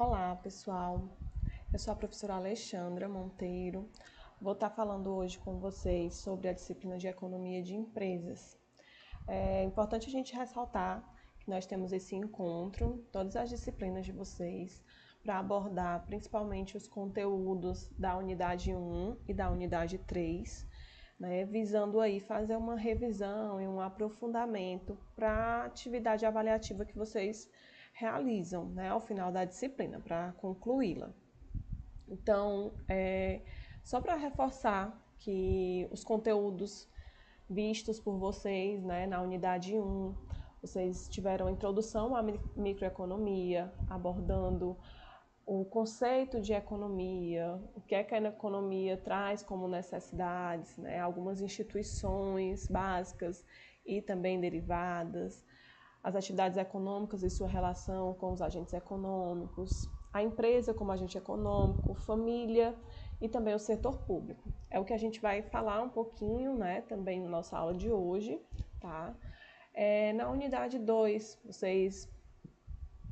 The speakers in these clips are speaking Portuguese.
Olá, pessoal. Eu sou a professora Alexandra Monteiro. Vou estar falando hoje com vocês sobre a disciplina de Economia de Empresas. É importante a gente ressaltar que nós temos esse encontro, todas as disciplinas de vocês, para abordar principalmente os conteúdos da unidade 1 e da unidade 3, visando aí fazer uma revisão e um aprofundamento para a atividade avaliativa que vocês realizam, ao final da disciplina, para concluí-la. Então, só para reforçar que os conteúdos vistos por vocês, na unidade 1, vocês tiveram a introdução à microeconomia, abordando o conceito de economia, o que é que a economia traz como necessidades, algumas instituições básicas e também derivadas, as atividades econômicas e sua relação com os agentes econômicos, a empresa como agente econômico, família e também o setor público. É o que a gente vai falar um pouquinho, também na nossa aula de hoje, tá? Na unidade 2, vocês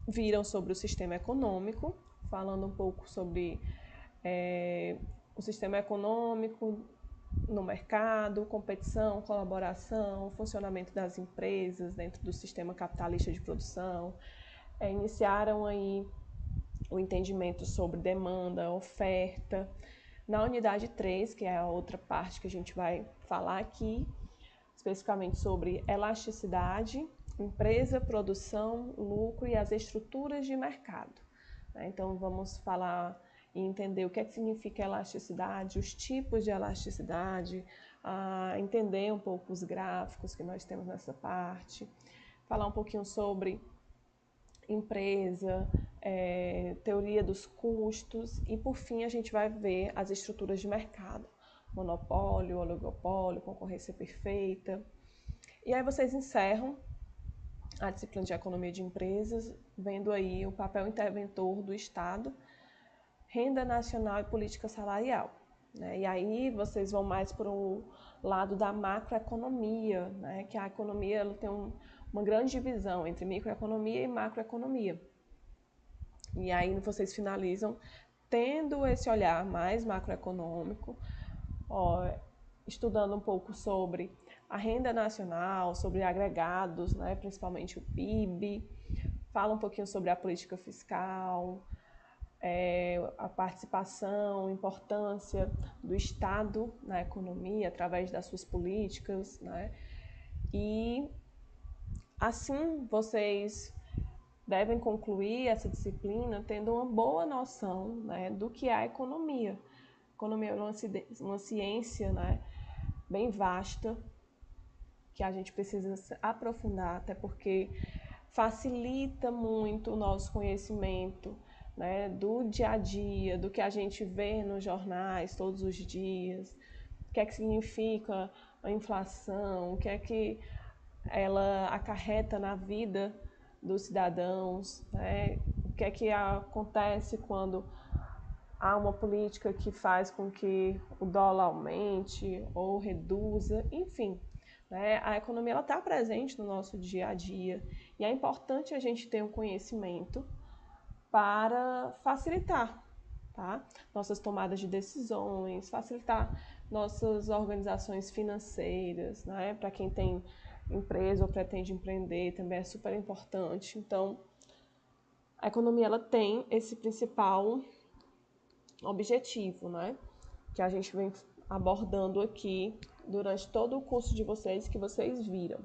viram sobre o sistema econômico, falando um pouco sobre o sistema econômico no mercado, competição, colaboração, funcionamento das empresas dentro do sistema capitalista de produção. Iniciaram aí o entendimento sobre demanda, oferta. Na unidade 3, que é a outra parte que a gente vai falar aqui, especificamente sobre elasticidade, empresa, produção, lucro e as estruturas de mercado. Então, vamos falar e entender o que significa elasticidade, os tipos de elasticidade, entender um pouco os gráficos que nós temos nessa parte, falar um pouquinho sobre empresa, teoria dos custos e, por fim, a gente vai ver as estruturas de mercado, monopólio, oligopólio, concorrência perfeita. E aí vocês encerram a disciplina de Economia de Empresas, vendo aí o papel interventor do Estado, renda nacional e política salarial. E aí vocês vão mais para o lado da macroeconomia, que a economia ela tem uma grande divisão entre microeconomia e macroeconomia. E aí vocês finalizam tendo esse olhar mais macroeconômico, estudando um pouco sobre a renda nacional, sobre agregados, principalmente o PIB, fala um pouquinho sobre a política fiscal, a participação, a importância do Estado na economia através das suas políticas, E assim vocês devem concluir essa disciplina tendo uma boa noção, do que é a economia. A economia é uma ciência, bem vasta, que a gente precisa se aprofundar, até porque facilita muito o nosso conhecimento, do dia a dia, do que a gente vê nos jornais todos os dias, o que é que significa a inflação, o que é que ela acarreta na vida dos cidadãos, o que é que acontece quando há uma política que faz com que o dólar aumente ou reduza, enfim. A economia está presente no nosso dia a dia e é importante a gente ter um conhecimento para facilitar, nossas tomadas de decisões, facilitar nossas organizações financeiras, para quem tem empresa ou pretende empreender também é super importante. Então, a economia ela tem esse principal objetivo, que a gente vem abordando aqui durante todo o curso de vocês, que vocês viram.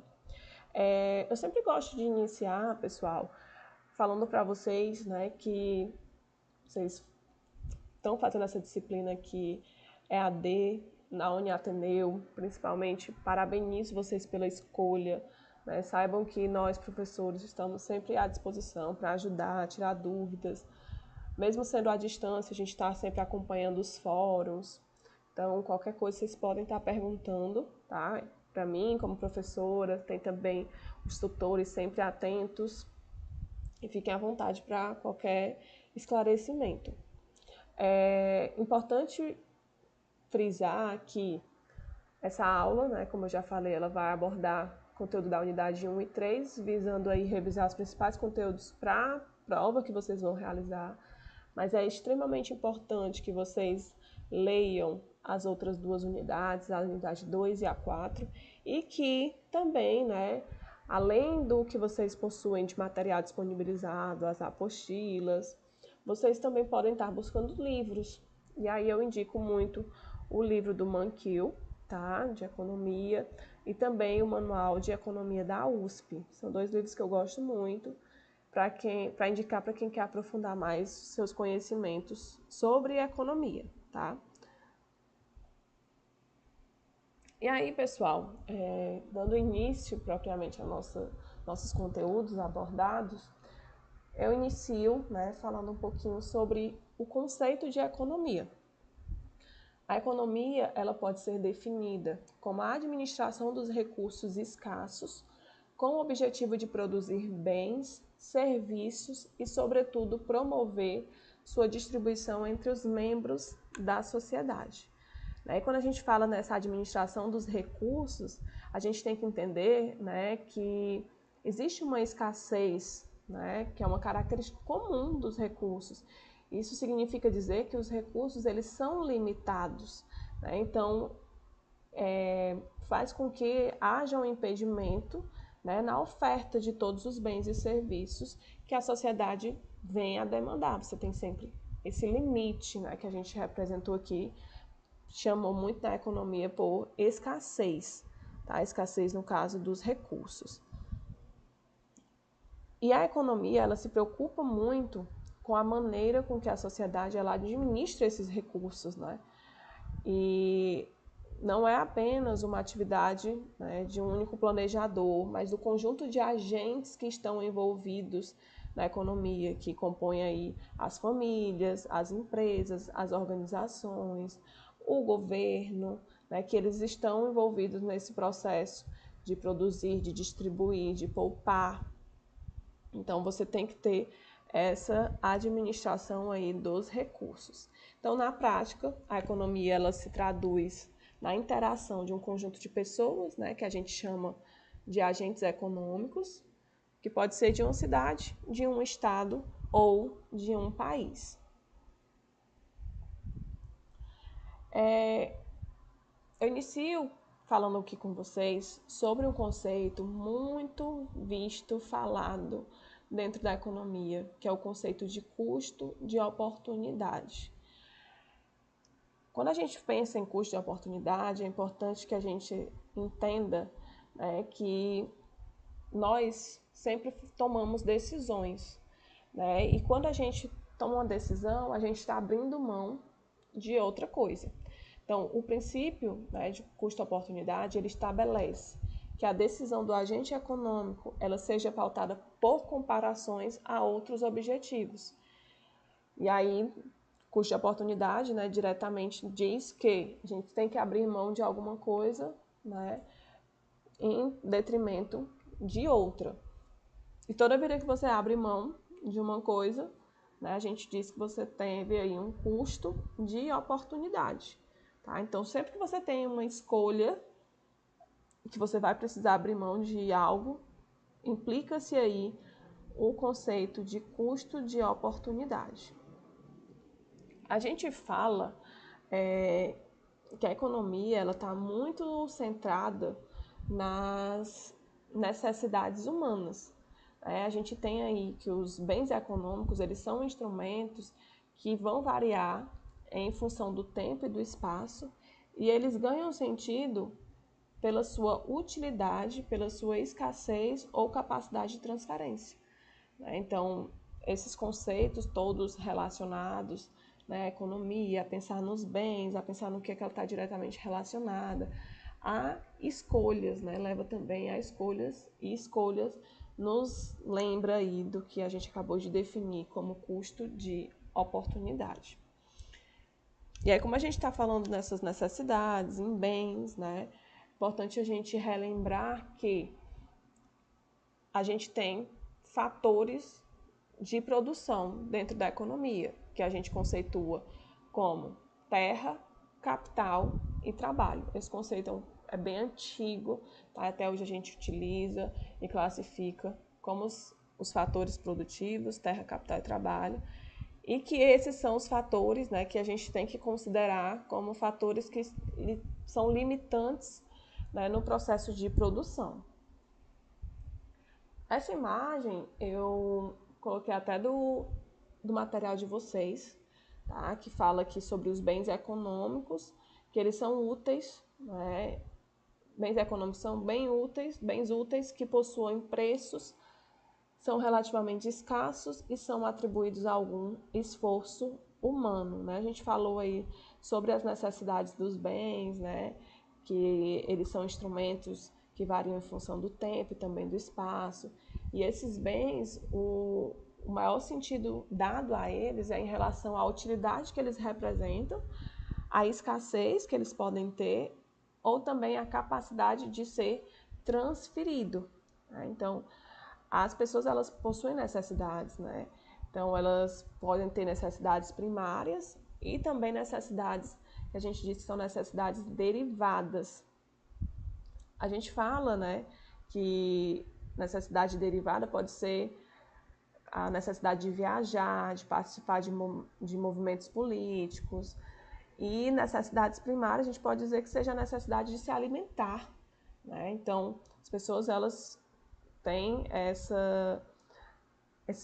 Eu sempre gosto de iniciar, pessoal, falando para vocês, que vocês estão fazendo essa disciplina aqui, EAD, na Uniateneu, principalmente, parabenizo vocês pela escolha, saibam que nós, professores, estamos sempre à disposição para ajudar, tirar dúvidas, mesmo sendo à distância, a gente está sempre acompanhando os fóruns, então qualquer coisa vocês podem estar perguntando, para mim, como professora, tem também os tutores sempre atentos e fiquem à vontade para qualquer esclarecimento. É importante frisar que essa aula, como eu já falei, ela vai abordar conteúdo da unidade 1 e 3, visando aí revisar os principais conteúdos para a prova que vocês vão realizar, mas é extremamente importante que vocês leiam as outras duas unidades, a unidade 2 e a 4, e que também, né, além do que vocês possuem de material disponibilizado, as apostilas, vocês também podem estar buscando livros. E aí eu indico muito o livro do Mankiw, tá, de economia, e também o Manual de Economia da USP. São dois livros que eu gosto muito para indicar para quem quer aprofundar mais seus conhecimentos sobre economia, tá? E aí, pessoal, dando início propriamente a nossos conteúdos abordados, eu inicio, né, falando um pouquinho sobre o conceito de economia. A economia, ela pode ser definida como a administração dos recursos escassos com o objetivo de produzir bens, serviços e, sobretudo, promover sua distribuição entre os membros da sociedade. E quando a gente fala nessa administração dos recursos, a gente tem que entender, né, que existe uma escassez, né, que é uma característica comum dos recursos. Isso significa dizer que os recursos eles são limitados, né? Então, faz com que haja um impedimento, né, na oferta de todos os bens e serviços que a sociedade vem a demandar. Você tem sempre esse limite, né, que a gente representou aqui, chamou muito na economia por escassez, tá? Escassez no caso dos recursos. E a economia, ela se preocupa muito com a maneira com que a sociedade ela administra esses recursos, né? E não é apenas uma atividade, né, de um único planejador, mas do conjunto de agentes que estão envolvidos na economia, que compõem aí as famílias, as empresas, as organizações, o governo, né, que eles estão envolvidos nesse processo de produzir, de distribuir, de poupar. Então, você tem que ter essa administração aí dos recursos. Então, na prática, a economia ela se traduz na interação de um conjunto de pessoas, né, que a gente chama de agentes econômicos, que pode ser de uma cidade, de um estado ou de um país. Eu inicio falando aqui com vocês sobre um conceito muito visto, falado dentro da economia, que é o conceito de custo de oportunidade. Quando a gente pensa em custo de oportunidade, é importante que a gente entenda, né, que nós sempre tomamos decisões, né? E quando a gente toma uma decisão, a gente está abrindo mão de outra coisa. Então, o princípio, né, de custo-oportunidade, ele estabelece que a decisão do agente econômico ela seja pautada por comparações a outros objetivos. E aí, custo de oportunidade, né, diretamente diz que a gente tem que abrir mão de alguma coisa, né, em detrimento de outra. E toda vez que você abre mão de uma coisa, né, a gente diz que você teve aí um custo de oportunidade. Tá? Então, sempre que você tem uma escolha, que você vai precisar abrir mão de algo, implica-se aí o conceito de custo de oportunidade. A gente fala que a economia está muito centrada nas necessidades humanas. A gente tem aí que os bens econômicos eles são instrumentos que vão variar em função do tempo e do espaço, e eles ganham sentido pela sua utilidade, pela sua escassez ou capacidade de transferência. Então, esses conceitos todos relacionados, né, à economia, a pensar nos bens, a pensar no que ela está diretamente relacionada, a escolhas, né, leva também a escolhas, e escolhas nos lembra aí do que a gente acabou de definir como custo de oportunidade. E aí, como a gente está falando nessas necessidades, em bens, né, é importante a gente relembrar que a gente tem fatores de produção dentro da economia, que a gente conceitua como terra, capital e trabalho. Esse conceito é bem antigo, tá? Até hoje a gente utiliza e classifica como os fatores produtivos, terra, capital e trabalho. e que esses são os fatores, né, que a gente tem que considerar como fatores que são limitantes, né, no processo de produção. Essa imagem eu coloquei até do material de vocês, tá? Que fala aqui sobre os bens econômicos, que eles são úteis, né? Bens econômicos são bens úteis que possuem preços, são relativamente escassos e são atribuídos a algum esforço humano, né? A gente falou aí sobre as necessidades dos bens, né? Que eles são instrumentos que variam em função do tempo e também do espaço. E esses bens, o maior sentido dado a eles é em relação à utilidade que eles representam, à escassez que eles podem ter, ou também a capacidade de ser transferido, né? Então, as pessoas elas possuem necessidades, né? Então, elas podem ter necessidades primárias e também necessidades que a gente diz que são necessidades derivadas. A gente fala, né, que necessidade derivada pode ser a necessidade de viajar, de participar de movimentos políticos. E necessidades primárias, a gente pode dizer que seja a necessidade de se alimentar, né? Então, as pessoas, elas têm essas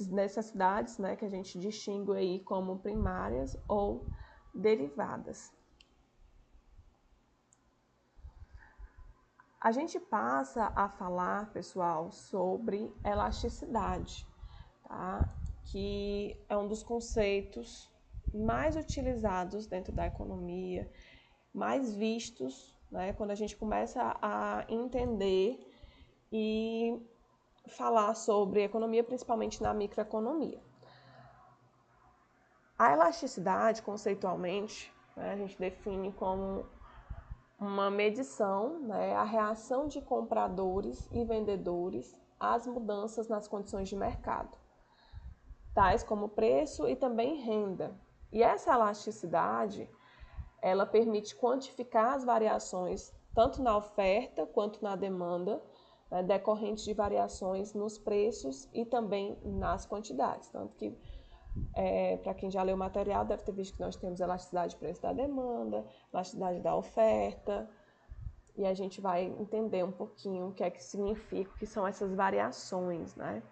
necessidades, né, que a gente distingue aí como primárias ou derivadas. A gente passa a falar, pessoal, sobre elasticidade, tá? Que é um dos conceitos mais utilizados dentro da economia, mais vistos, né, quando a gente começa a entender e falar sobre economia, principalmente na microeconomia. A elasticidade, conceitualmente, né, a gente define como uma medição, né, a reação de compradores e vendedores às mudanças nas condições de mercado, tais como preço e também renda. E essa elasticidade, ela permite quantificar as variações tanto na oferta quanto na demanda, né, decorrentes de variações nos preços e também nas quantidades. Tanto que, para quem já leu o material, deve ter visto que nós temos elasticidade de preço da demanda, elasticidade da oferta, e a gente vai entender um pouquinho o que é que significa, o que são essas variações, né?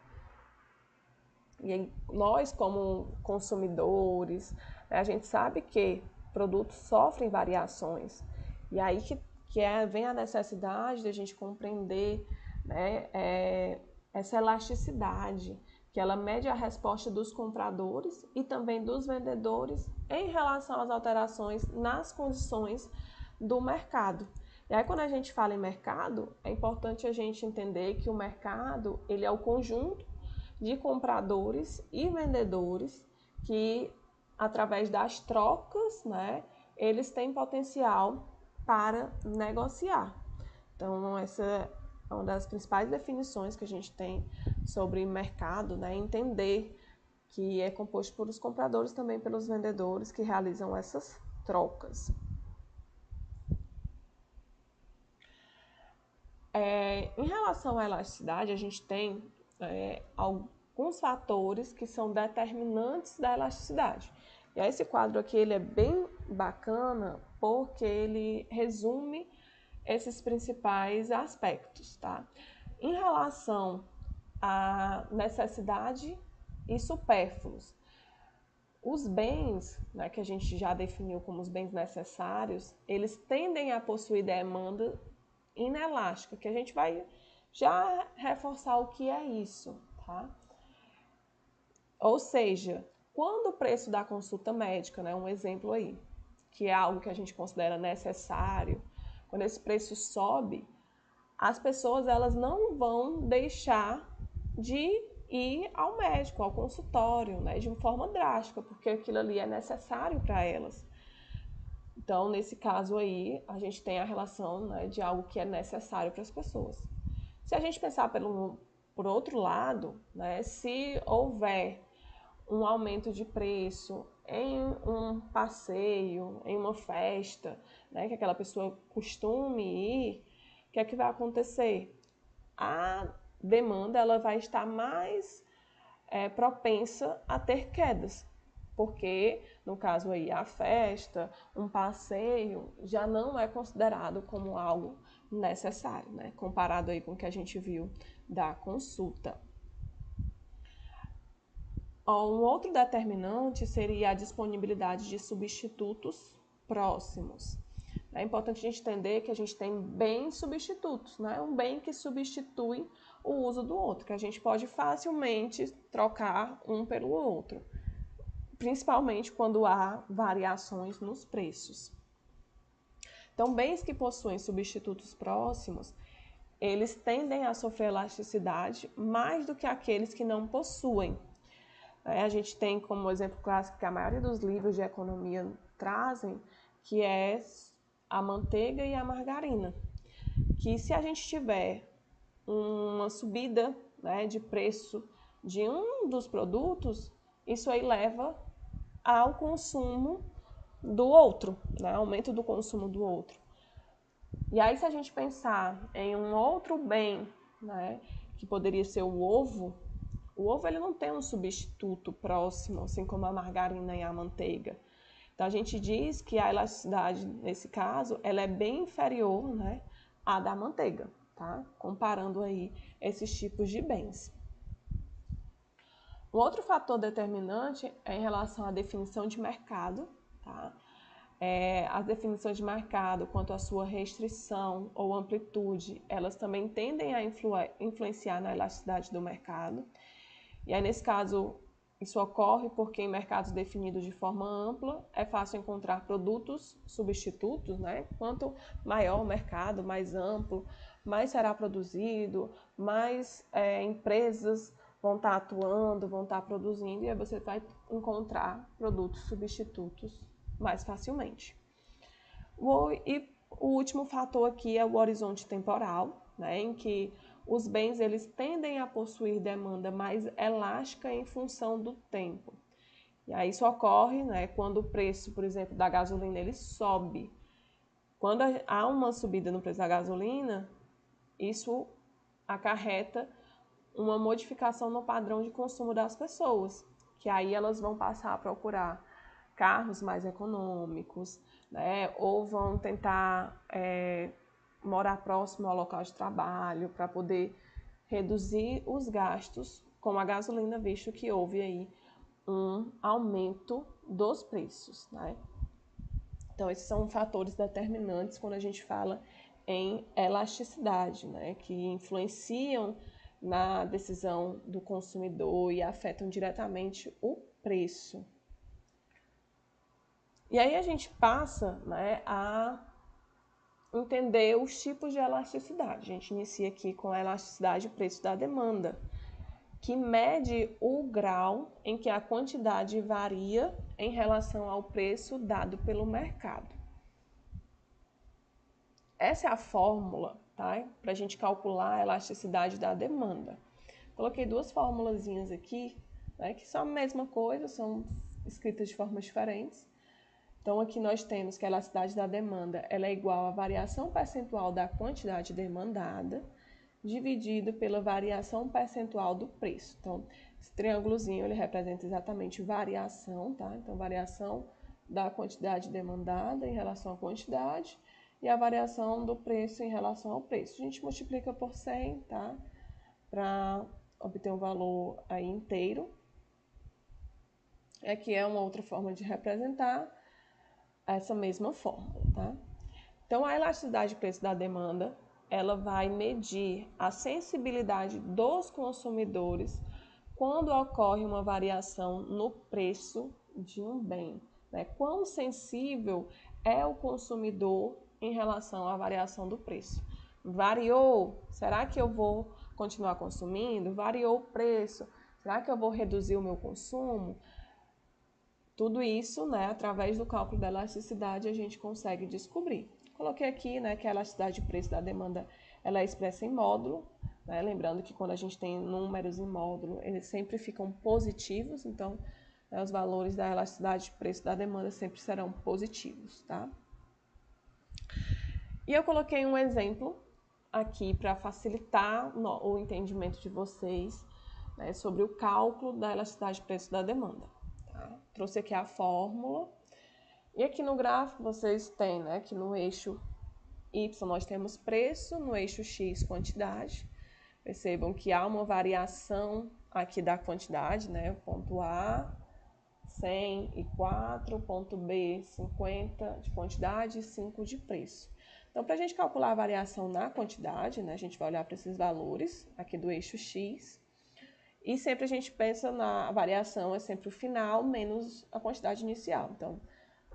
E aí, nós, como consumidores, a gente sabe que produtos sofrem variações. E aí vem a necessidade de a gente compreender, né, essa elasticidade, que ela mede a resposta dos compradores e também dos vendedores em relação às alterações nas condições do mercado. E aí, quando a gente fala em mercado, é importante a gente entender que o mercado, ele é o conjunto de compradores e vendedores que, através das trocas, né, eles têm potencial para negociar. Então, essa é uma das principais definições que a gente tem sobre mercado, né, entender que é composto por os compradores, também pelos vendedores que realizam essas trocas. Em relação à elasticidade, a gente tem alguns fatores que são determinantes da elasticidade. E esse quadro aqui ele é bem bacana porque ele resume esses principais aspectos, tá? Em relação à necessidade e supérfluos, os bens, né, que a gente já definiu como os bens necessários, eles tendem a possuir demanda inelástica, que a gente vai já reforçar o que é isso, tá? Ou seja, quando o preço da consulta médica, né, um exemplo aí, que é algo que a gente considera necessário, quando esse preço sobe, as pessoas elas não vão deixar de ir ao médico, ao consultório, né, de uma forma drástica, porque aquilo ali é necessário para elas. Então, nesse caso aí, a gente tem a relação, né, de algo que é necessário para as pessoas. Se a gente pensar por outro lado, né, se houver um aumento de preço em um passeio, em uma festa, né, que aquela pessoa costume ir, o que é que vai acontecer? A demanda ela vai estar mais propensa a ter quedas, porque, no caso aí, a festa, um passeio, já não é considerado como algo necessário, né? Comparado aí com o que a gente viu da consulta. Um outro determinante seria a disponibilidade de substitutos próximos. É importante a gente entender que a gente tem bens substitutos, né? Um bem que substitui o uso do outro, que a gente pode facilmente trocar um pelo outro, principalmente quando há variações nos preços. Então, bens que possuem substitutos próximos, eles tendem a sofrer elasticidade mais do que aqueles que não possuem. A gente tem como exemplo clássico que a maioria dos livros de economia trazem, que é a manteiga e a margarina. Que se a gente tiver uma subida, né, de preço de um dos produtos, isso aí leva ao consumo do outro, né, aumento do consumo do outro. E aí, se a gente pensar em um outro bem, né, que poderia ser o ovo ele não tem um substituto próximo, assim como a margarina e a manteiga. Então, a gente diz que a elasticidade, nesse caso, ela é bem inferior, né, à da manteiga, tá? Comparando aí esses tipos de bens. Um outro fator determinante é em relação à definição de mercado, tá? As definições de mercado, quanto à sua restrição ou amplitude, elas também tendem a influenciar na elasticidade do mercado. E aí, nesse caso, isso ocorre porque em mercados definidos de forma ampla, é fácil encontrar produtos substitutos, né? Quanto maior o mercado, mais amplo, mais será produzido, mais empresas vão estar atuando, vão estar produzindo, e aí você vai encontrar produtos substitutos mais facilmente. E o último fator aqui é o horizonte temporal, né? Em que os bens eles tendem a possuir demanda mais elástica em função do tempo. E aí isso ocorre, né, quando o preço, por exemplo, da gasolina ele sobe. Quando há uma subida no preço da gasolina, isso acarreta uma modificação no padrão de consumo das pessoas, que aí elas vão passar a procurar carros mais econômicos, né, ou vão tentar morar próximo ao local de trabalho para poder reduzir os gastos com a gasolina, visto que houve aí um aumento dos preços, né? Então, esses são fatores determinantes quando a gente fala em elasticidade, né, que influenciam na decisão do consumidor e afetam diretamente o preço. E aí a gente passa, né, a entender os tipos de elasticidade. A gente inicia aqui com a elasticidade do preço da demanda, que mede o grau em que a quantidade varia em relação ao preço dado pelo mercado. Essa é a fórmula, tá, para a gente calcular a elasticidade da demanda. Coloquei duas formulazinhas aqui, né, que são a mesma coisa, são escritas de formas diferentes. Então, aqui nós temos que a elasticidade da demanda ela é igual à variação percentual da quantidade demandada, dividido pela variação percentual do preço. Então, esse triângulozinho ele representa exatamente variação, tá? Então, variação da quantidade demandada em relação à quantidade e a variação do preço em relação ao preço. A gente multiplica por 100, tá? Para obter um valor aí inteiro. Aqui é uma outra forma de representar essa mesma fórmula, tá? Então, a elasticidade de preço da demanda, ela vai medir a sensibilidade dos consumidores quando ocorre uma variação no preço de um bem, né? Quão sensível é o consumidor em relação à variação do preço. Variou? Será que eu vou continuar consumindo? Variou o preço? Será que eu vou reduzir o meu consumo? Tudo isso, né, através do cálculo da elasticidade, a gente consegue descobrir. Coloquei aqui, né, que a elasticidade de preço da demanda ela é expressa em módulo, né, lembrando que quando a gente tem números em módulo, eles sempre ficam positivos, então né, os valores da elasticidade de preço da demanda sempre serão positivos, tá? E eu coloquei um exemplo aqui para facilitar o entendimento de vocês, né, sobre o cálculo da elasticidade de preço da demanda. Tá? Trouxe aqui a fórmula. E aqui no gráfico vocês têm, né, que no eixo Y nós temos preço, no eixo X quantidade. Percebam que há uma variação aqui da quantidade, né? Ponto A, 104, ponto B, 50 de quantidade e 5 de preço. Então, para a gente calcular a variação na quantidade, né, a gente vai olhar para esses valores aqui do eixo X. E sempre a gente pensa na variação, é sempre o final menos a quantidade inicial. Então,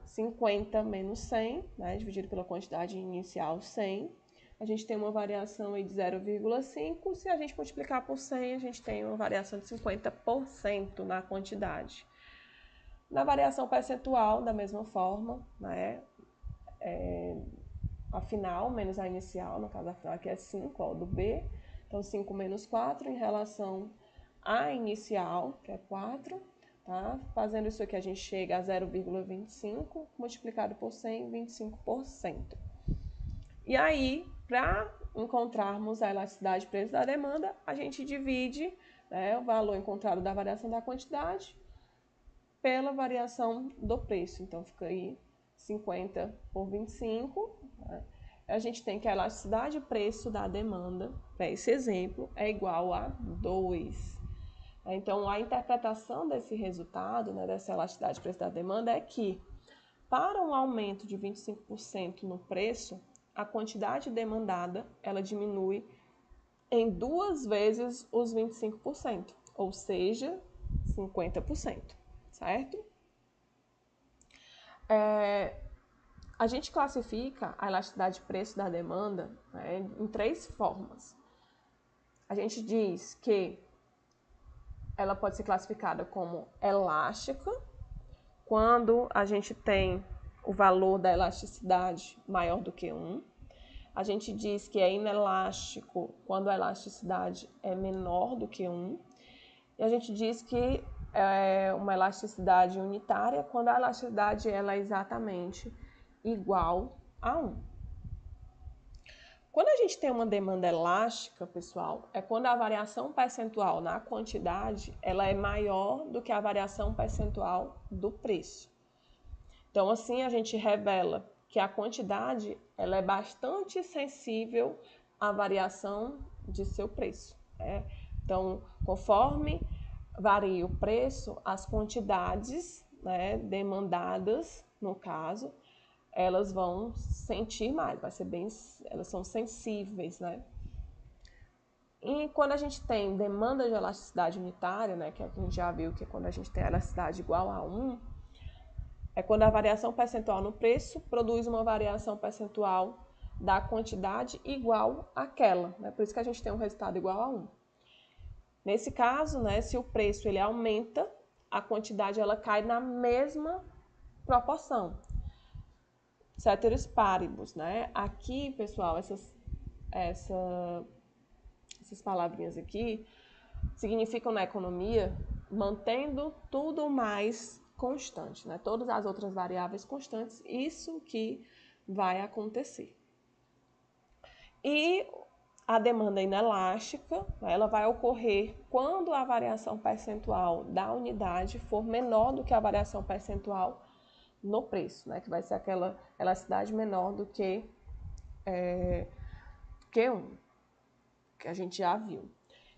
50 menos 100, né, dividido pela quantidade inicial 100, a gente tem uma variação aí de 0,5. Se a gente multiplicar por 100, a gente tem uma variação de 50% na quantidade. Na variação percentual, da mesma forma, né, a final menos a inicial, no caso a final aqui é 5, ó, do B. Então, 5 menos 4 em relação à inicial, que é 4. Tá? Fazendo isso aqui, a gente chega a 0,25, multiplicado por 100, 25%. E aí, para encontrarmos a elasticidade de preço da demanda, a gente divide, né, o valor encontrado da variação da quantidade pela variação do preço. Então, fica aí 50 por 25. Né? A gente tem que a elasticidade de preço da demanda, para esse exemplo, é igual a 2. Então, a interpretação desse resultado, né, dessa elasticidade de preço da demanda, é que, para um aumento de 25% no preço, a quantidade demandada ela diminui em 2 vezes os 25%, ou seja, 50%, certo? A gente classifica a elasticidade de preço da demanda, né, em 3 formas. A gente diz que ela pode ser classificada como elástica, quando a gente tem o valor da elasticidade maior do que 1. A gente diz que é inelástico quando a elasticidade é menor do que 1. E a gente diz que é uma elasticidade unitária quando a elasticidade ela é exatamente igual a 1. Quando a gente tem uma demanda elástica, pessoal, é quando a variação percentual na quantidade ela é maior do que a variação percentual do preço. Então, assim, a gente revela que a quantidade ela é bastante sensível à variação de seu preço. Né? Então, conforme varia o preço, as quantidades, né, demandadas, no caso, elas vão sentir mais, elas são sensíveis, né? E quando a gente tem demanda de elasticidade unitária, né, que a gente já viu que quando a gente tem a elasticidade igual a 1, é quando a variação percentual no preço produz uma variação percentual da quantidade igual àquela, né? Por isso que a gente tem um resultado igual a 1. Nesse caso, né, se o preço ele aumenta, a quantidade ela cai na mesma proporção. Ceteris paribus, né? Aqui, pessoal, essas palavrinhas aqui significam na economia mantendo tudo mais constante, né? Todas as outras variáveis constantes, isso que vai acontecer. E a demanda inelástica, ela vai ocorrer quando a variação percentual da unidade for menor do que a variação percentual no preço, né? Que vai ser aquela elasticidade menor do que Q1, que a gente já viu.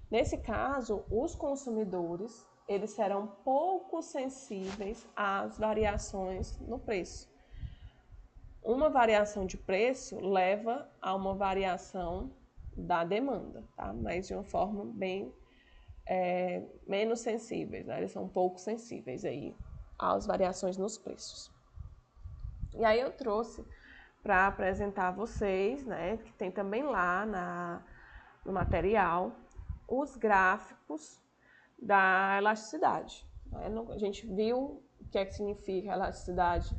Nesse caso, os consumidores eles serão pouco sensíveis às variações no preço. Uma variação de preço leva a uma variação da demanda, tá? Mas de uma forma bem menos sensíveis, né? Eles são pouco sensíveis aí às variações nos preços. E aí eu trouxe para apresentar a vocês, né, que tem também lá no material, os gráficos da elasticidade. Né? A gente viu o que é que significa elasticidade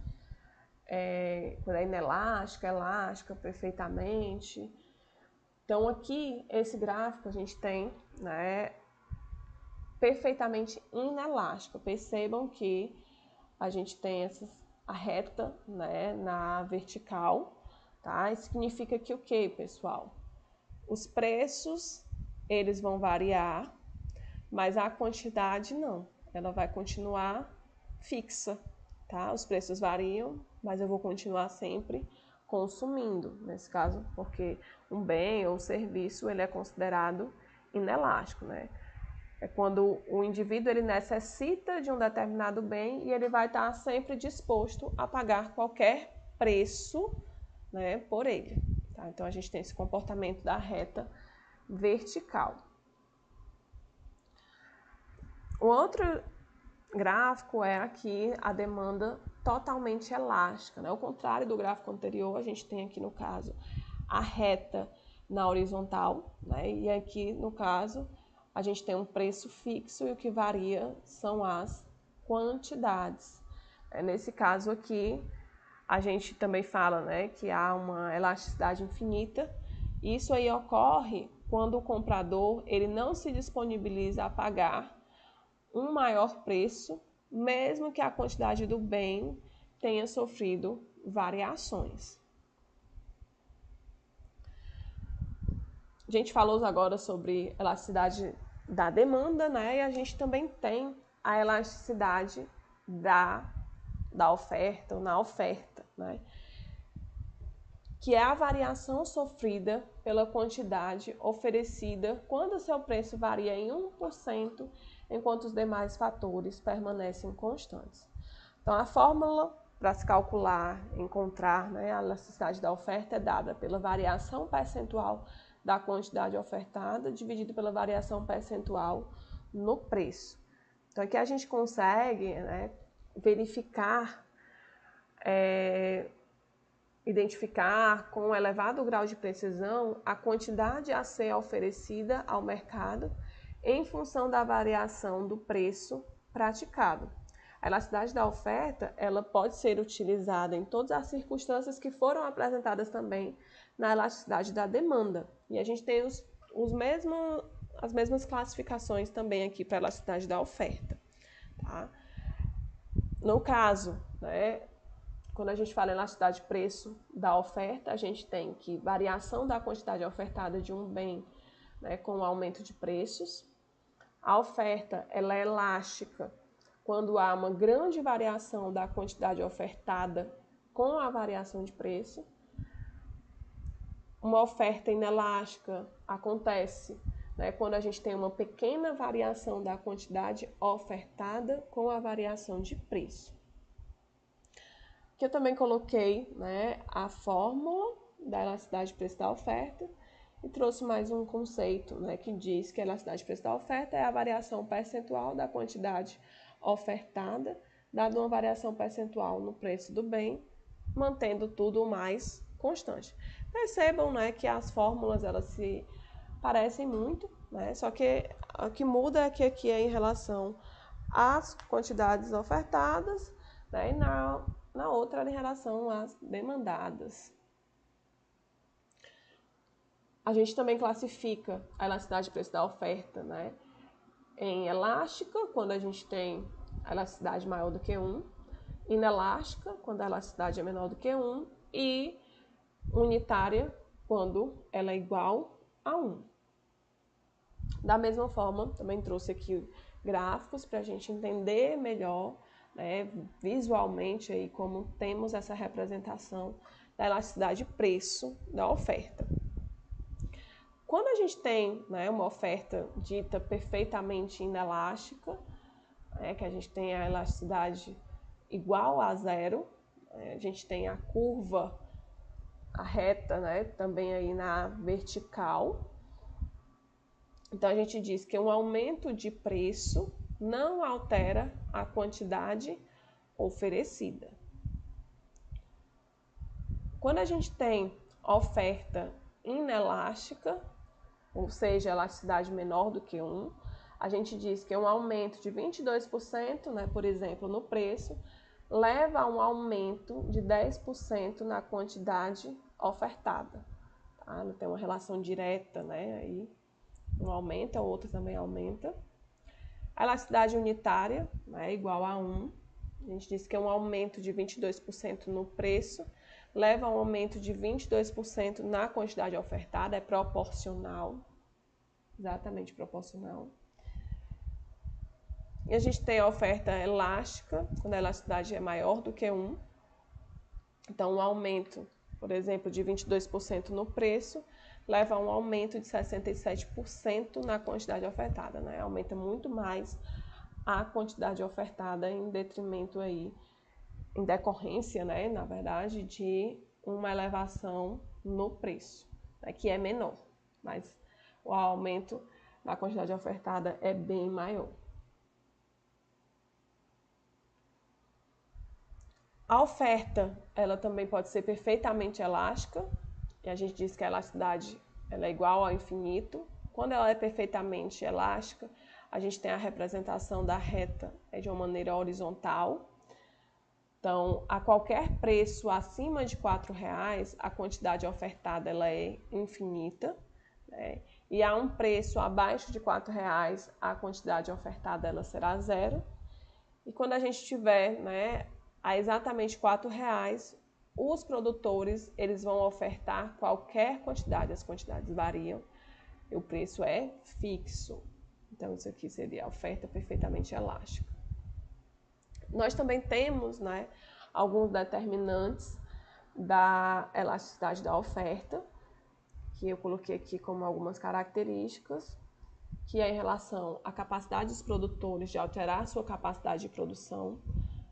quando é inelástica, elástica, perfeitamente. Então, aqui, esse gráfico a gente tem, né, perfeitamente inelástico. Percebam que a gente tem a reta, né, na vertical, tá? Isso significa que o quê, pessoal? Os preços, eles vão variar, mas a quantidade não. Ela vai continuar fixa, tá? Os preços variam, mas eu vou continuar sempre consumindo, nesse caso, porque um bem ou serviço ele é considerado inelástico, né? É quando o indivíduo ele necessita de um determinado bem e ele vai estar sempre disposto a pagar qualquer preço, né, por ele. Tá? Então a gente tem esse comportamento da reta vertical. O outro gráfico é aqui a demanda totalmente elástica, né? Ao contrário do gráfico anterior, a gente tem aqui no caso a reta na horizontal, né? E aqui no caso a gente tem um preço fixo e o que varia são as quantidades. Nesse caso aqui a gente também fala, né, que há uma elasticidade infinita. Isso aí ocorre quando o comprador ele não se disponibiliza a pagar um maior preço, mesmo que a quantidade do bem tenha sofrido variações. A gente falou agora sobre elasticidade da demanda, né? E a gente também tem a elasticidade da oferta ou na oferta, né? Que é a variação sofrida pela quantidade oferecida quando o seu preço varia em 1%, enquanto os demais fatores permanecem constantes. Então, a fórmula para se calcular, encontrar, né, a elasticidade da oferta é dada pela variação percentual da quantidade ofertada dividido pela variação percentual no preço. Então, aqui a gente consegue, né, verificar, identificar com um elevado grau de precisão a quantidade a ser oferecida ao mercado em função da variação do preço praticado. A elasticidade da oferta ela pode ser utilizada em todas as circunstâncias que foram apresentadas também na elasticidade da demanda. E a gente tem as mesmas classificações também aqui para a elasticidade da oferta. Tá? No caso, né, quando a gente fala em elasticidade de preço da oferta, a gente tem que variação da quantidade ofertada de um bem, né, com o aumento de preços. A oferta ela é elástica quando há uma grande variação da quantidade ofertada com a variação de preço. Uma oferta inelástica acontece, né, quando a gente tem uma pequena variação da quantidade ofertada com a variação de preço. Aqui eu também coloquei, né, a fórmula da elasticidade de preço da oferta e trouxe mais um conceito, né, que diz que a elasticidade de preço da oferta é a variação percentual da quantidade ofertada, dada uma variação percentual no preço do bem, mantendo tudo mais constante. Percebam, né, que as fórmulas elas se parecem muito, né, só que o que muda é que aqui é em relação às quantidades ofertadas, né, e na outra em relação às demandadas. A gente também classifica a elasticidade de preço da oferta, né, em elástica, quando a gente tem a elasticidade maior do que 1, inelástica, quando a elasticidade é menor do que 1, e unitária, quando ela é igual a 1. Da mesma forma, também trouxe aqui gráficos para a gente entender melhor, né, visualmente aí, como temos essa representação da elasticidade de preço da oferta. Quando a gente tem, né, uma oferta dita perfeitamente inelástica, que a gente tem a elasticidade igual a zero, a gente tem a curva, a reta, né, também aí na vertical. Então a gente diz que um aumento de preço não altera a quantidade oferecida. Quando a gente tem oferta inelástica, ou seja, elasticidade menor do que 1, a gente diz que um aumento de 22%, né, por exemplo, no preço, leva a um aumento de 10% na quantidade ofertada. Tá? Não tem uma relação direta, né? Aí um aumenta, o outro também aumenta. A elasticidade unitária, né, é igual a 1. A gente diz que é um aumento de 22% no preço, leva a um aumento de 22% na quantidade ofertada, é proporcional, exatamente proporcional. E a gente tem a oferta elástica, quando a elasticidade é maior do que 1. Então, um aumento, por exemplo, de 22% no preço, leva a um aumento de 67% na quantidade ofertada, né? Aumenta muito mais a quantidade ofertada em detrimento aí, em decorrência, né, na verdade, de uma elevação no preço, né, que é menor, mas o aumento na quantidade ofertada é bem maior. A oferta, ela também pode ser perfeitamente elástica, e a gente diz que a elasticidade ela é igual ao infinito. Quando ela é perfeitamente elástica, a gente tem a representação da reta de uma maneira horizontal. Então, a qualquer preço acima de R$4, a quantidade ofertada ela é infinita, né? E a um preço abaixo de R$4, a quantidade ofertada ela será zero. E quando a gente tiver, né, a exatamente R$4, os produtores eles vão ofertar qualquer quantidade, as quantidades variam, e o preço é fixo. Então, isso aqui seria a oferta perfeitamente elástica. Nós também temos, né, alguns determinantes da elasticidade da oferta, que eu coloquei aqui como algumas características, que é em relação à capacidade dos produtores de alterar sua capacidade de produção,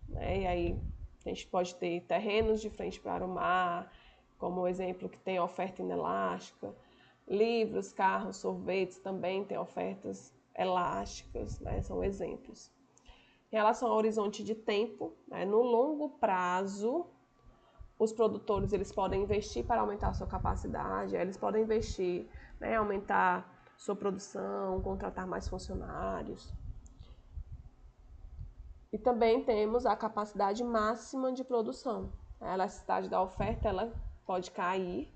né? E aí a gente pode ter terrenos de frente para o mar, como o exemplo que tem oferta inelástica, livros, carros, sorvetes também têm ofertas elásticas, né? São exemplos. Em relação ao horizonte de tempo, né, no longo prazo, os produtores eles podem investir para aumentar a sua capacidade, eles podem investir, né, aumentar sua produção, contratar mais funcionários. E também temos a capacidade máxima de produção. A elasticidade da oferta ela pode cair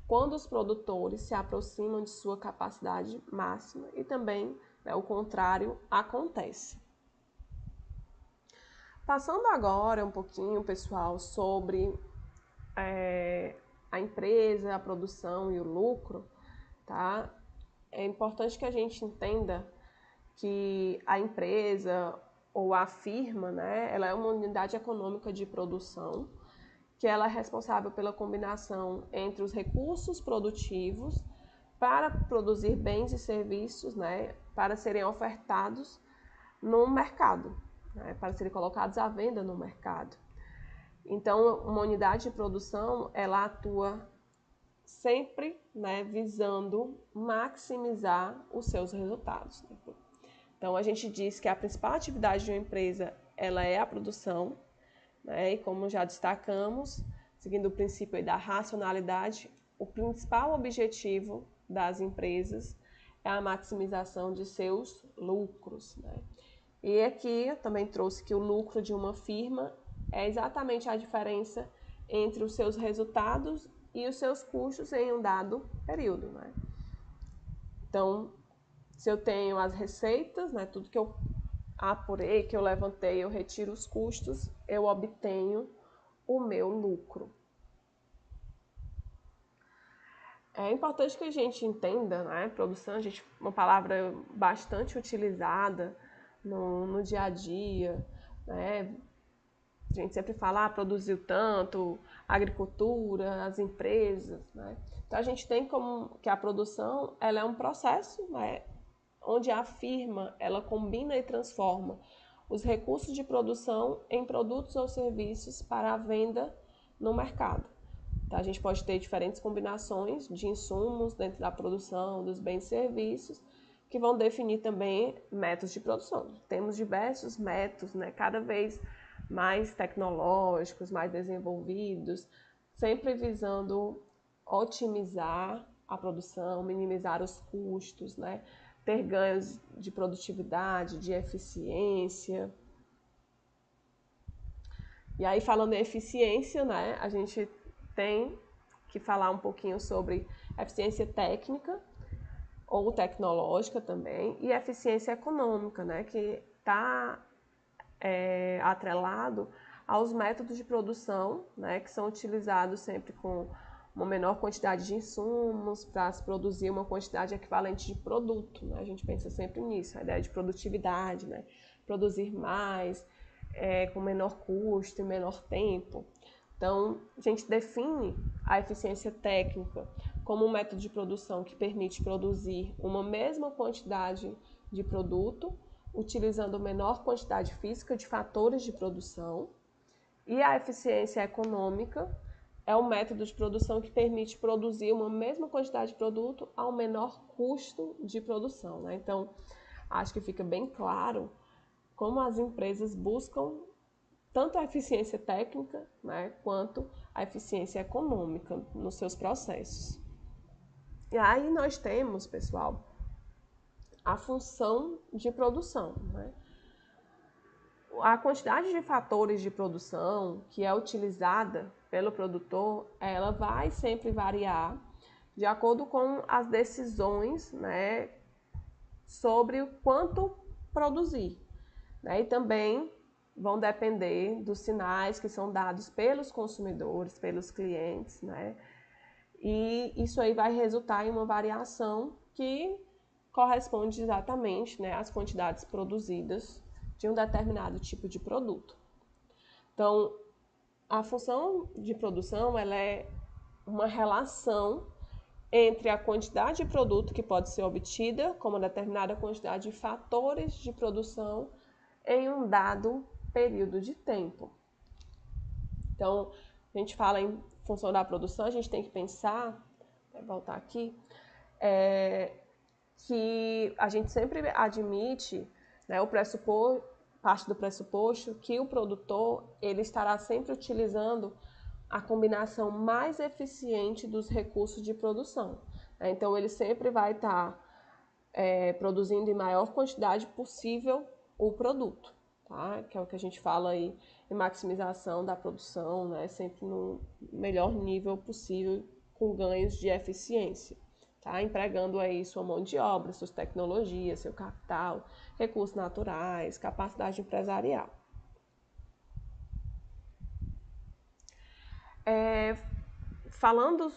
quando os produtores se aproximam de sua capacidade máxima e também, né, o contrário acontece. Passando agora um pouquinho, pessoal, sobre a empresa, a produção e o lucro, tá? É importante que a gente entenda que a empresa ou a firma, né, ela é uma unidade econômica de produção, que ela é responsável pela combinação entre os recursos produtivos para produzir bens e serviços, né, para serem ofertados no mercado, né, para serem colocados à venda no mercado. Então, uma unidade de produção, ela atua sempre, né, visando maximizar os seus resultados. Então, a gente diz que a principal atividade de uma empresa, ela é a produção, né, e como já destacamos, seguindo o princípio da racionalidade, o principal objetivo das empresas é a maximização de seus lucros, né? E aqui eu também trouxe que o lucro de uma firma é exatamente a diferença entre os seus resultados e os seus custos em um dado período, né? Então, se eu tenho as receitas, né, tudo que eu apurei, que eu levantei, eu retiro os custos, eu obtenho o meu lucro. É importante que a gente entenda, né, produção, uma palavra bastante utilizada no dia a dia, né? A gente sempre fala, produziu tanto, agricultura, as empresas, né? Então a gente tem como que a produção, ela é um processo, né, onde a firma, ela combina e transforma os recursos de produção em produtos ou serviços para a venda no mercado. Então, a gente pode ter diferentes combinações de insumos dentro da produção, dos bens e serviços, que vão definir também métodos de produção. Temos diversos métodos, né, cada vez mais tecnológicos, mais desenvolvidos, sempre visando otimizar a produção, minimizar os custos, né, ter ganhos de produtividade, de eficiência. E aí, falando em eficiência, né, a gente tem que falar um pouquinho sobre eficiência técnica ou tecnológica também e eficiência econômica, né, que está atrelado aos métodos de produção, né, que são utilizados sempre com uma menor quantidade de insumos para se produzir uma quantidade equivalente de produto, né? A gente pensa sempre nisso, a ideia de produtividade, né? produzir mais, com menor custo e menor tempo. Então, a gente define a eficiência técnica como um método de produção que permite produzir uma mesma quantidade de produto, utilizando menor quantidade física de fatores de produção. E a eficiência econômica é um método de produção que permite produzir uma mesma quantidade de produto ao menor custo de produção, né? Então, acho que fica bem claro como as empresas buscam tanto a eficiência técnica, né, quanto a eficiência econômica nos seus processos. E aí nós temos, pessoal, a função de produção, né? A quantidade de fatores de produção que é utilizada pelo produtor, ela vai sempre variar de acordo com as decisões, né, sobre o quanto produzir, né? E também vão depender dos sinais que são dados pelos consumidores, pelos clientes, né? E isso aí vai resultar em uma variação que corresponde exatamente, né, às quantidades produzidas de um determinado tipo de produto. Então, a função de produção, ela é uma relação entre a quantidade de produto que pode ser obtida com uma determinada quantidade de fatores de produção em um dado período de tempo. Então, a gente fala em função da produção, a gente tem que pensar, voltar aqui, que a gente sempre admite, né, parte do pressuposto que o produtor ele estará sempre utilizando a combinação mais eficiente dos recursos de produção. Então, ele sempre vai estar produzindo em maior quantidade possível o produto, tá? Que é o que a gente fala aí em maximização da produção, né? Sempre no melhor nível possível, com ganhos de eficiência, tá? Empregando aí sua mão de obra, suas tecnologias, seu capital, recursos naturais, capacidade empresarial. Falando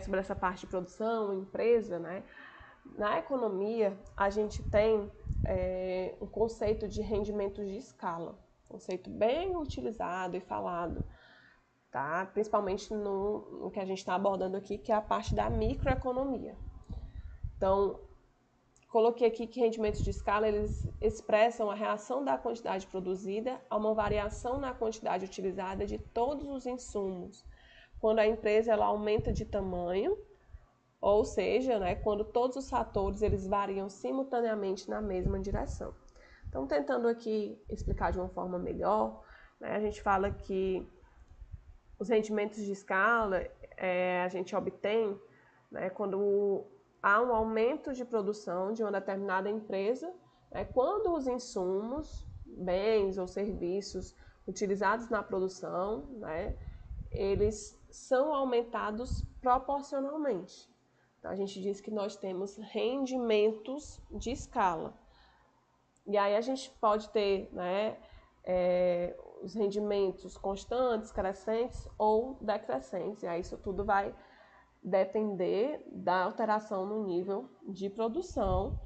sobre essa parte de produção, empresa, né? Na economia, a gente tem um conceito de rendimentos de escala, conceito bem utilizado e falado, tá? Principalmente no que a gente está abordando aqui, que é a parte da microeconomia. Então, coloquei aqui que rendimentos de escala, eles expressam a reação da quantidade produzida a uma variação na quantidade utilizada de todos os insumos, quando a empresa ela aumenta de tamanho, ou seja, né, quando todos os fatores eles variam simultaneamente na mesma direção. Então, tentando aqui explicar de uma forma melhor, né, a gente fala que os rendimentos de escala a gente obtém, né, quando há um aumento de produção de uma determinada empresa, né, quando os insumos, bens ou serviços utilizados na produção, né, eles são aumentados proporcionalmente. Então, a gente diz que nós temos rendimentos de escala. E aí a gente pode ter, né, os rendimentos constantes, crescentes ou decrescentes. E aí isso tudo vai depender da alteração no nível de produção,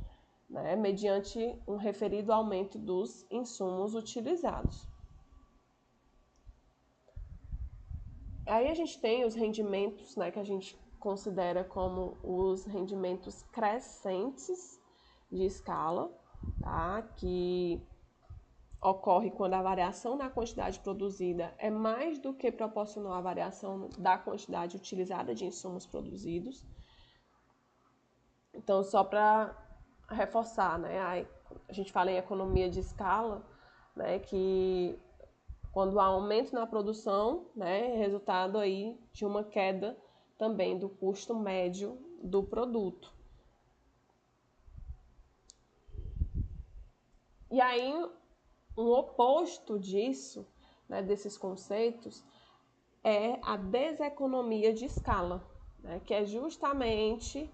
né, mediante um referido aumento dos insumos utilizados. Aí a gente tem os rendimentos, né, que a gente considera como os rendimentos crescentes de escala, tá? Que ocorre quando a variação na quantidade produzida é mais do que proporcional à variação da quantidade utilizada de insumos produzidos. Então, só para reforçar, né, a gente fala em economia de escala, né, que quando há aumento na produção, né, é resultado aí de uma queda também do custo médio do produto. E aí, um oposto disso, né, desses conceitos, é a deseconomia de escala, né, que é justamente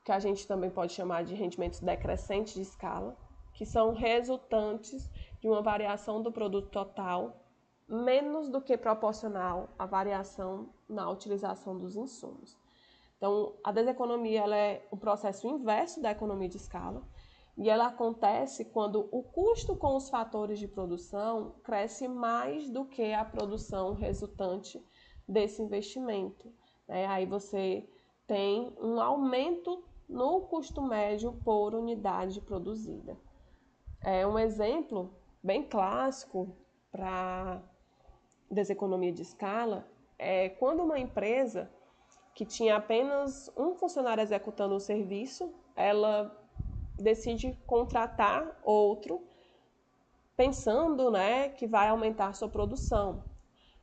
que a gente também pode chamar de rendimentos decrescentes de escala, que são resultantes de uma variação do produto total menos do que proporcional à variação na utilização dos insumos. Então, a deseconomia ela é o processo inverso da economia de escala, E ela acontece quando o custo com os fatores de produção cresce mais do que a produção resultante desse investimento. Aí você tem um aumento no custo médio por unidade produzida. Um exemplo bem clássico para deseconomia de escala é quando uma empresa que tinha apenas um funcionário executando o serviço, ela decide contratar outro, pensando, que vai aumentar sua produção.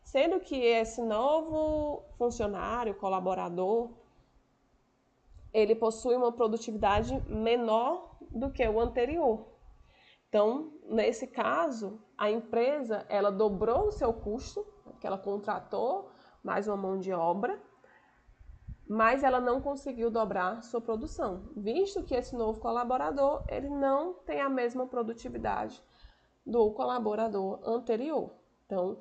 Sendo que esse novo funcionário, colaborador, ele possui uma produtividade menor do que o anterior. Então, nesse caso, a empresa ela dobrou o seu custo, que ela contratou mais uma mão de obra, mas ela não conseguiu dobrar sua produção, visto que esse novo colaborador ele não tem a mesma produtividade do colaborador anterior. Então,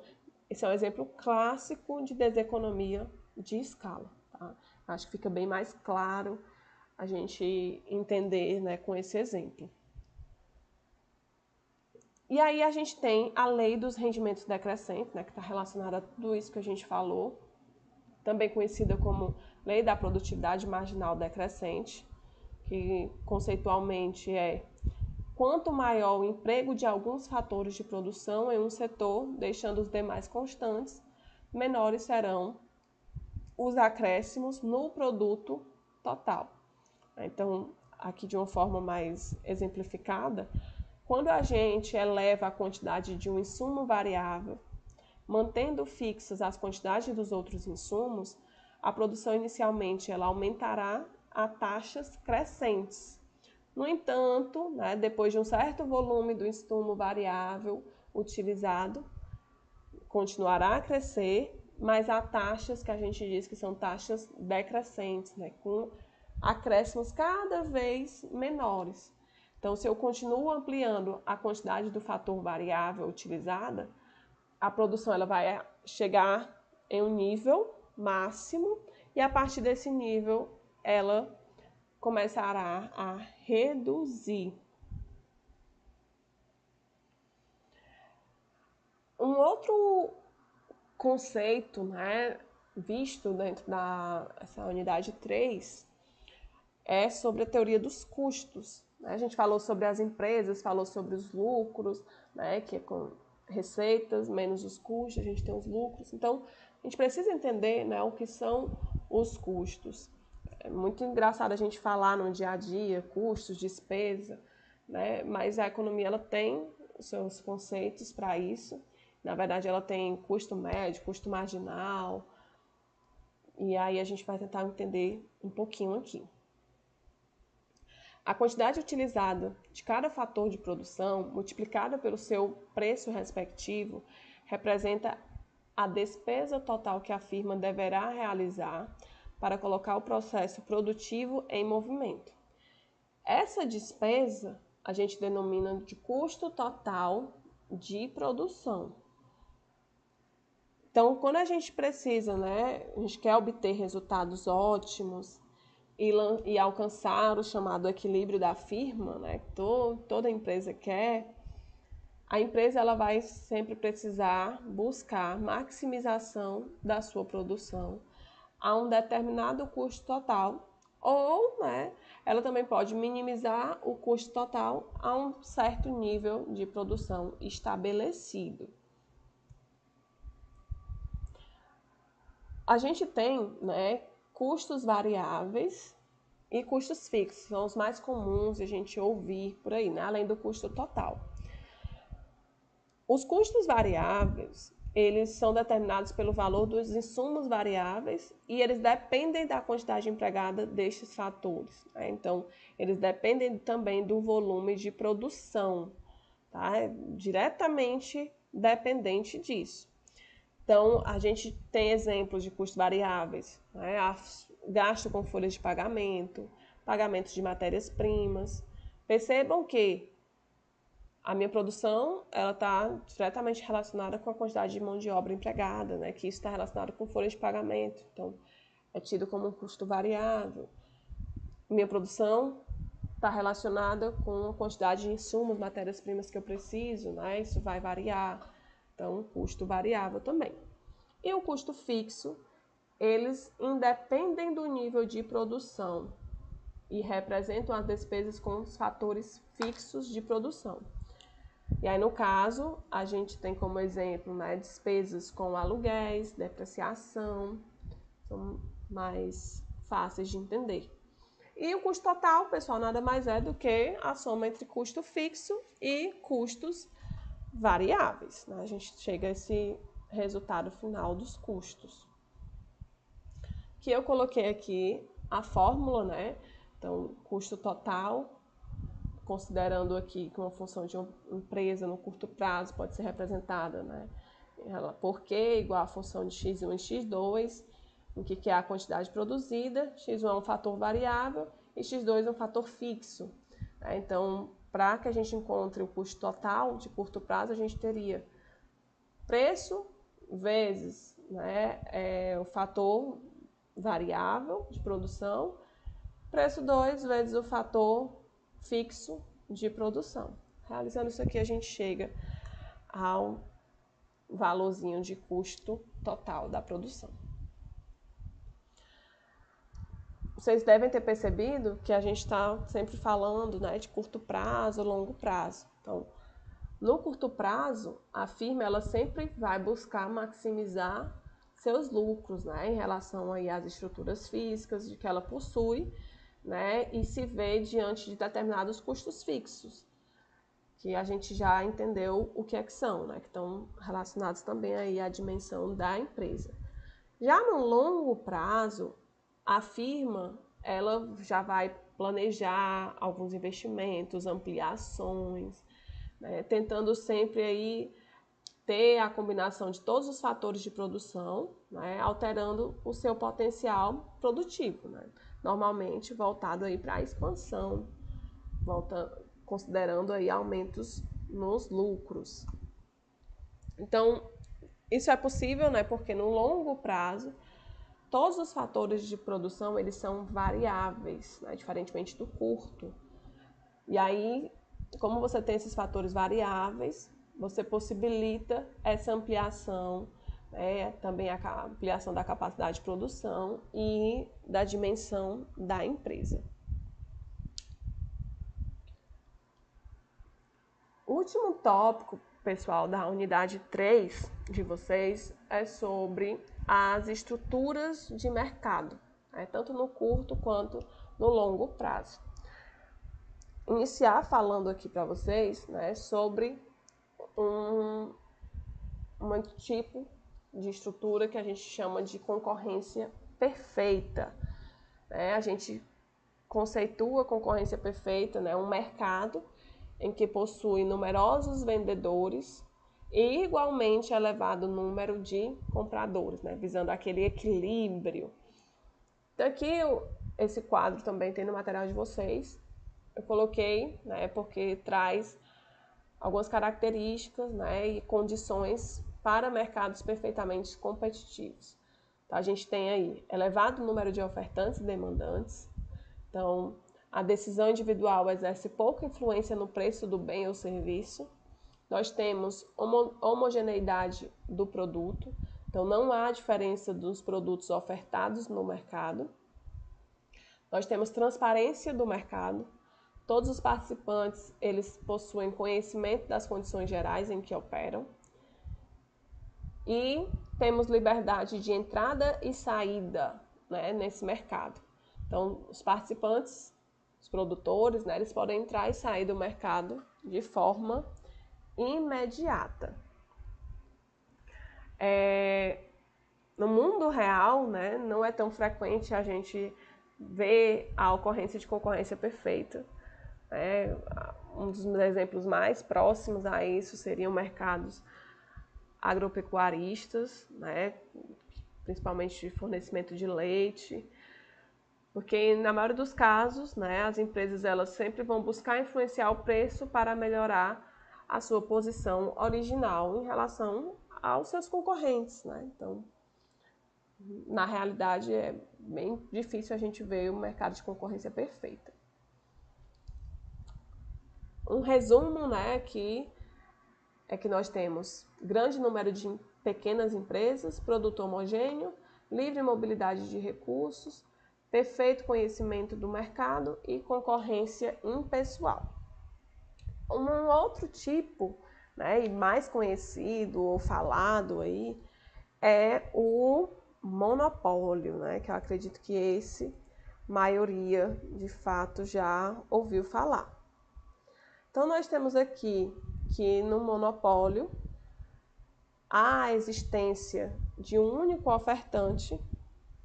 esse é um exemplo clássico de deseconomia de escala. Tá? Acho que fica bem mais claro a gente entender, com esse exemplo. E aí a gente tem a lei dos rendimentos decrescentes, que está relacionada a tudo isso que a gente falou, também conhecida como lei da produtividade marginal decrescente, que conceitualmente é quanto maior o emprego de alguns fatores de produção em um setor, deixando os demais constantes, menores serão os acréscimos no produto total. Então, aqui de uma forma mais exemplificada, quando a gente eleva a quantidade de um insumo variável, mantendo fixas as quantidades dos outros insumos, a produção inicialmente ela aumentará a taxas crescentes. No entanto, depois de um certo volume do insumo variável utilizado, continuará a crescer, mas há taxas que a gente diz que são taxas decrescentes, com acréscimos cada vez menores. Então, se eu continuo ampliando a quantidade do fator variável utilizada, a produção ela vai chegar em um nível máximo e a partir desse nível ela começará a reduzir. Um outro conceito, visto dentro dessa unidade 3 é sobre a teoria dos custos. A gente falou sobre as empresas, falou sobre os lucros, que é com receitas menos os custos, a gente tem os lucros. Então, a gente precisa entender o que são os custos. É muito engraçado a gente falar no dia a dia, custos, despesa, mas a economia ela tem os seus conceitos para isso. Na verdade, ela tem custo médio, custo marginal, e aí a gente vai tentar entender um pouquinho aqui. A quantidade utilizada de cada fator de produção, multiplicada pelo seu preço respectivo, representa a despesa total que a firma deverá realizar para colocar o processo produtivo em movimento. Essa despesa a gente denomina de custo total de produção. Então, quando a gente precisa, a gente quer obter resultados ótimos, e alcançar o chamado equilíbrio da firma, que toda empresa quer, a empresa ela vai sempre precisar buscar maximização da sua produção a um determinado custo total, ou ela também pode minimizar o custo total a um certo nível de produção estabelecido. A gente tem, custos variáveis e custos fixos, são os mais comuns de a gente ouvir por aí, além do custo total. Os custos variáveis, eles são determinados pelo valor dos insumos variáveis e eles dependem da quantidade empregada destes fatores. Então, eles dependem também do volume de produção, tá? É diretamente dependente disso. Então, a gente tem exemplos de custos variáveis, gasto com folhas de pagamento, pagamentos de matérias-primas. Percebam que a minha produção está diretamente relacionada com a quantidade de mão de obra empregada, que isso está relacionado com folhas de pagamento. Então, é tido como um custo variável. Minha produção está relacionada com a quantidade de insumos, matérias-primas que eu preciso, né? Isso vai variar. Então, custo variável também. E o custo fixo, eles independem do nível de produção e representam as despesas com os fatores fixos de produção. E aí, no caso, a gente tem como exemplo, né, despesas com aluguéis, depreciação, são mais fáceis de entender. E o custo total, pessoal, nada mais é do que a soma entre custo fixo e custos variáveis, né? A gente chega a esse resultado final dos custos. Que eu coloquei aqui a fórmula, né? Então, custo total, considerando aqui que uma função de uma empresa no curto prazo pode ser representada, né? Por Q igual a função de x1 e x2, em que é a quantidade produzida, x1 é um fator variável e x2 é um fator fixo. Então, para que a gente encontre o custo total de curto prazo, a gente teria preço vezes, né, o fator variável de produção, preço 2 vezes o fator fixo de produção. Realizando isso aqui, a gente chega ao valorzinho de custo total da produção. Vocês devem ter percebido que a gente está sempre falando, né, de curto prazo, longo prazo. Então, no curto prazo, a firma ela sempre vai buscar maximizar seus lucros, né, em relação aí às estruturas físicas de que ela possui, né, e se vê diante de determinados custos fixos, que a gente já entendeu o que é que são, né, que estão relacionados também aí à dimensão da empresa. Já no longo prazo, a firma ela já vai planejar alguns investimentos, ampliações, né, tentando sempre aí ter a combinação de todos os fatores de produção, né, alterando o seu potencial produtivo, né, normalmente voltado aí para a expansão, considerando aí aumentos nos lucros. Então, isso é possível, né, porque no longo prazo todos os fatores de produção eles são variáveis, né, diferentemente do curto. E aí, como você tem esses fatores variáveis, você possibilita essa ampliação, né, também a ampliação da capacidade de produção e da dimensão da empresa. O último tópico, pessoal, da unidade 3 de vocês é sobre as estruturas de mercado, né, tanto no curto quanto no longo prazo. Iniciar falando aqui para vocês, né, sobre um tipo de estrutura que a gente chama de concorrência perfeita. Né? A gente conceitua concorrência perfeita, né, um mercado em que possui numerosos vendedores e igualmente elevado número de compradores, né, visando aquele equilíbrio. Então aqui esse quadro também tem no material de vocês. Eu coloquei, né, porque traz algumas características, né, e condições para mercados perfeitamente competitivos. Então, a gente tem aí elevado número de ofertantes e demandantes. Então, a decisão individual exerce pouca influência no preço do bem ou serviço. Nós temos homogeneidade do produto. Então, não há diferença dos produtos ofertados no mercado. Nós temos transparência do mercado. Todos os participantes, eles possuem conhecimento das condições gerais em que operam. E temos liberdade de entrada e saída, né, nesse mercado. Então, os participantes, os produtores, né, eles podem entrar e sair do mercado de forma imediata. No mundo real, né, não é tão frequente a gente ver a ocorrência de concorrência perfeita. Um dos exemplos mais próximos a isso seriam mercados agropecuaristas, né, principalmente de fornecimento de leite, porque na maioria dos casos, né, as empresas elas sempre vão buscar influenciar o preço para melhorar a sua posição original em relação aos seus concorrentes, né? Então, na realidade é bem difícil a gente ver um mercado de concorrência perfeita. Um resumo, né, aqui é que nós temos grande número de pequenas empresas, produto homogêneo, livre mobilidade de recursos, perfeito conhecimento do mercado e concorrência impessoal. Um outro tipo, né, e mais conhecido ou falado aí, é o monopólio, né, que eu acredito que esse maioria de fato já ouviu falar. Então nós temos aqui que no monopólio há a existência de um único ofertante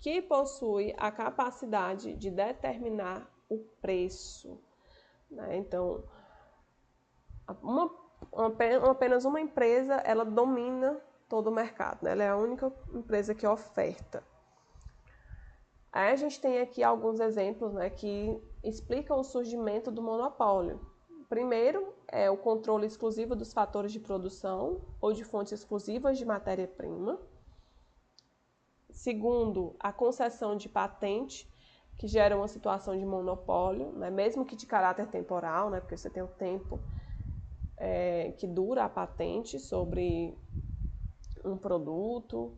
que possui a capacidade de determinar o preço, né? Então, apenas uma empresa, ela domina todo o mercado, né? Ela é a única empresa que oferta. Aí a gente tem aqui alguns exemplos, né, que explicam o surgimento do monopólio. Primeiro é o controle exclusivo dos fatores de produção ou de fontes exclusivas de matéria-prima. Segundo, a concessão de patente, que gera uma situação de monopólio, né, mesmo que de caráter temporal, né, porque você tem o tempo que dura a patente sobre um produto.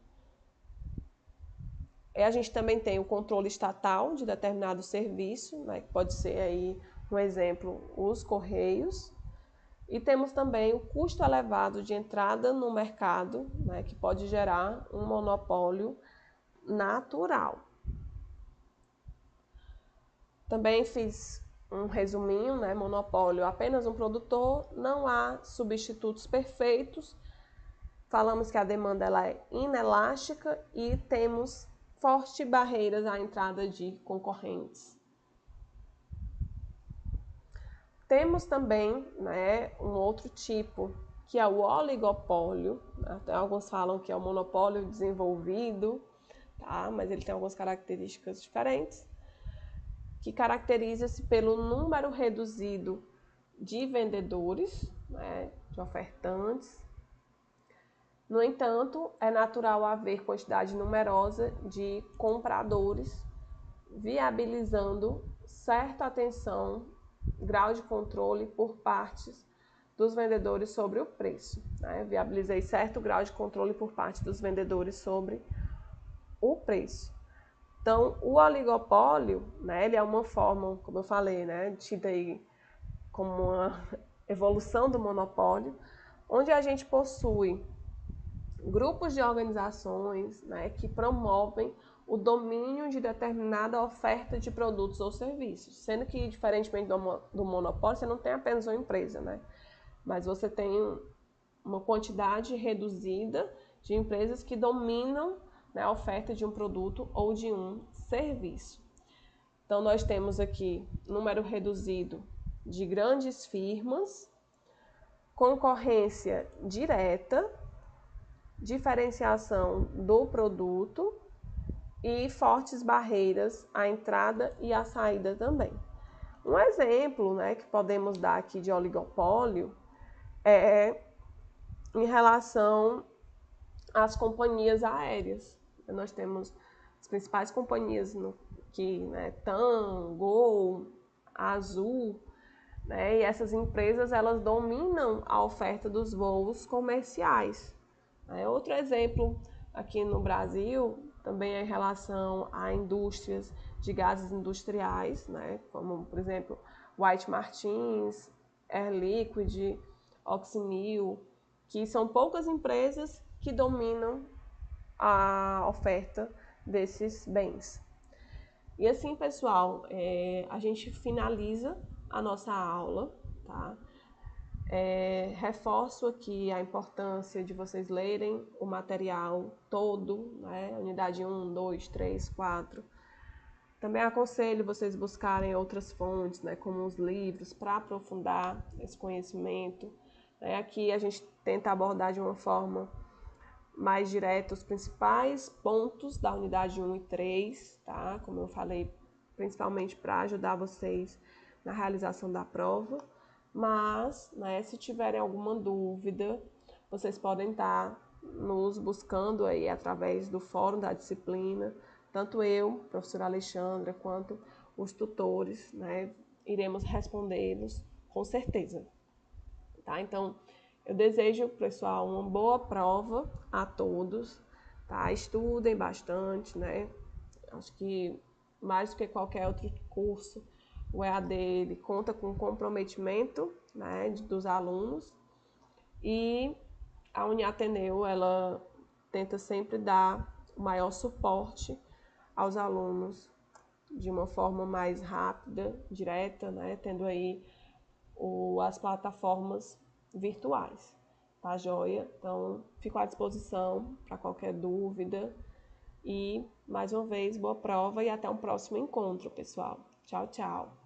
A gente também tem o controle estatal de determinado serviço, né, que pode ser aí, um exemplo, os Correios. E temos também o custo elevado de entrada no mercado, né, que pode gerar um monopólio natural. Também fiz um resuminho, né, monopólio, apenas um produtor, não há substitutos perfeitos. Falamos que a demanda ela é inelástica e temos fortes barreiras à entrada de concorrentes. Temos também, né, um outro tipo, que é o oligopólio. Até alguns falam que é o monopólio desenvolvido, tá? Mas ele tem algumas características diferentes, que caracteriza-se pelo número reduzido de vendedores, né, de ofertantes. No entanto, é natural haver quantidade numerosa de compradores, viabilizando certa atenção, grau de controle por partes dos vendedores sobre o preço. Né? Viabilizei certo grau de controle por parte dos vendedores sobre o preço. Então, o oligopólio, né, ele é uma forma, como eu falei, né, tida aí como uma evolução do monopólio, onde a gente possui grupos de organizações, né, que promovem o domínio de determinada oferta de produtos ou serviços, sendo que, diferentemente do monopólio, você não tem apenas uma empresa, né, mas você tem uma quantidade reduzida de empresas que dominam, né, a oferta de um produto ou de um serviço. Então, nós temos aqui número reduzido de grandes firmas, concorrência direta, diferenciação do produto e fortes barreiras à entrada e à saída também. Um exemplo, né, que podemos dar aqui de oligopólio é em relação às companhias aéreas. Nós temos as principais companhias que, né, TAM, Gol, Azul, né, e essas empresas elas dominam a oferta dos voos comerciais. Outro exemplo aqui no Brasil também é em relação a indústrias de gases industriais, né, como, por exemplo, White Martins, Air Liquide, Oxinil, que são poucas empresas que dominam a oferta desses bens. E assim, pessoal, a gente finaliza a nossa aula, tá? Reforço aqui a importância de vocês lerem o material todo, né? Unidade 1, 2, 3, 4. Também aconselho vocês buscarem outras fontes, né, como os livros, para aprofundar esse conhecimento. Aqui a gente tenta abordar de uma forma mais direta os principais pontos da unidade 1 e 3, tá? Como eu falei, principalmente para ajudar vocês na realização da prova. Mas, né, se tiverem alguma dúvida, vocês podem estar nos buscando aí através do fórum da disciplina. Tanto eu, professora Alexandra, quanto os tutores, né, iremos respondê-los com certeza. Tá? Então, eu desejo, pessoal, uma boa prova a todos, tá? Estudem bastante, né? Acho que mais do que qualquer outro curso, o EAD ele conta com comprometimento, né, dos alunos, e a Uniateneu ela tenta sempre dar o maior suporte aos alunos de uma forma mais rápida, direta, né, tendo aí as plataformas virtuais, tá joia? Então, fico à disposição para qualquer dúvida e, mais uma vez, boa prova e até um próximo encontro, pessoal. Tchau, tchau!